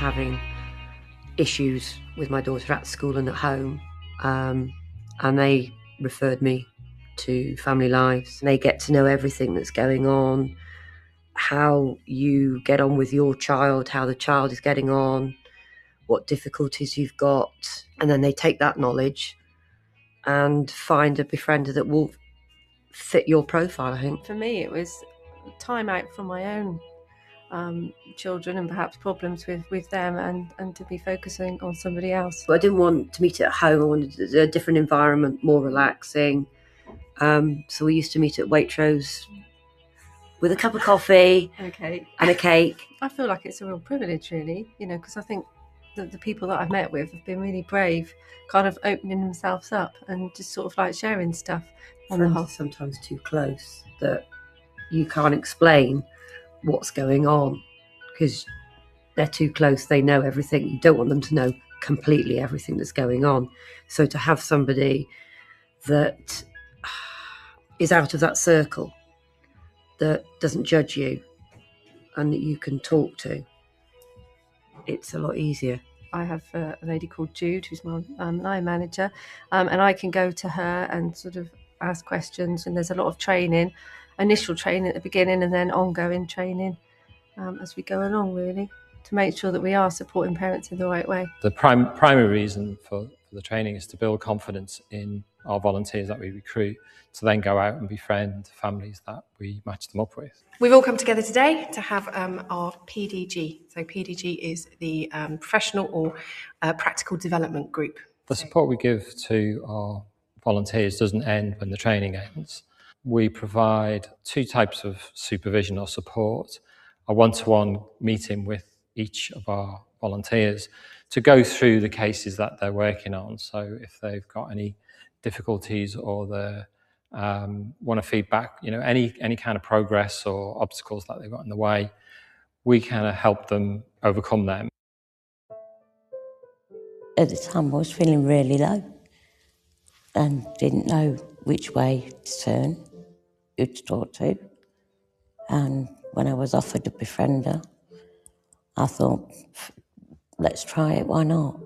having issues with my daughter at school and at home, and they referred me to Family Lives. They get to know everything that's going on, how you get on with your child, how the child is getting on, what difficulties you've got, and then they take that knowledge and find a befriender that will fit your profile, I think. For me, it was time out from my own children and perhaps problems with them, and to be focusing on somebody else. I didn't want to meet at home. I wanted a different environment, more relaxing. So we used to meet at Waitrose with a cup of coffee and a cake. I feel like it's a real privilege, really, because I think that the people that I've met with have been really brave, kind of opening themselves up and just sort of like sharing stuff. Friends are sometimes too close, that you can't explain what's going on because they're too close. They know everything. You don't want them to know completely everything that's going on. So to have somebody that is out of that circle, that doesn't judge you and that you can talk to, it's a lot easier. I have a lady called Jude, who's my line manager, and I can go to her and sort of ask questions, and there's a lot of training, initial training at the beginning and then ongoing training as we go along, really, to make sure that we are supporting parents in the right way. The primary reason for the training is to build confidence in our volunteers that we recruit, to then go out and befriend families that we match them up with. We've all come together today to have our PDG. So PDG is the Professional or Practical Development Group. The support we give to our volunteers doesn't end when the training ends. We provide two types of supervision or support: a one-to-one meeting with each of our volunteers to go through the cases that they're working on. So if they've got any difficulties or they want to feedback, any kind of progress or obstacles that they've got in the way, we kind of help them overcome them. At the time I was feeling really low and didn't know which way to turn, who to talk to. And when I was offered a befriender, I thought, let's try it, why not?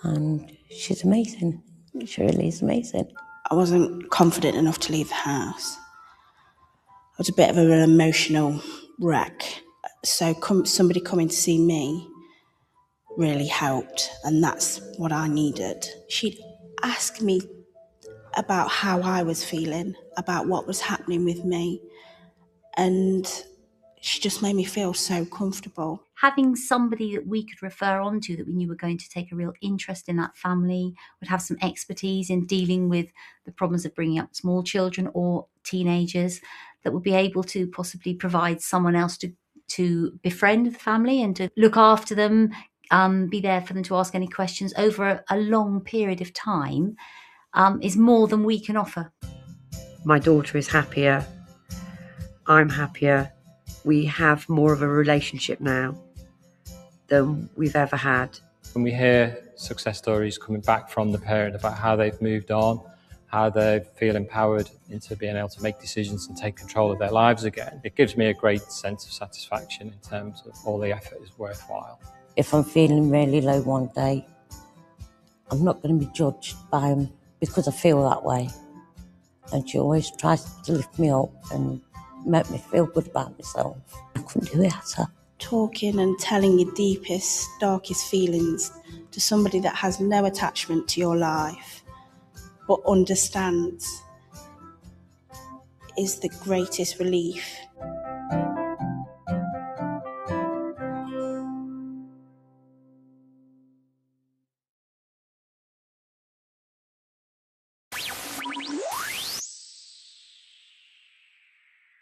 And she's amazing. She really is amazing. I wasn't confident enough to leave the house. I was a bit of an emotional wreck. So somebody coming to see me really helped, and that's what I needed. She'd ask me about how I was feeling, about what was happening with me, and she just made me feel so comfortable. Having somebody that we could refer on to, that we knew were going to take a real interest in that family, would have some expertise in dealing with the problems of bringing up small children or teenagers, that would be able to possibly provide someone else to befriend the family and to look after them, be there for them to ask any questions over a long period of time, is more than we can offer. My daughter is happier. I'm happier. We have more of a relationship now than we've ever had. When we hear success stories coming back from the parent about how they've moved on, how they feel empowered into being able to make decisions and take control of their lives again, it gives me a great sense of satisfaction in terms of all the effort is worthwhile. If I'm feeling really low one day, I'm not going to be judged by them because I feel that way. And she always tries to lift me up and make me feel good about myself. I couldn't do it without her. Talking and telling your deepest, darkest feelings to somebody that has no attachment to your life but understands is the greatest relief.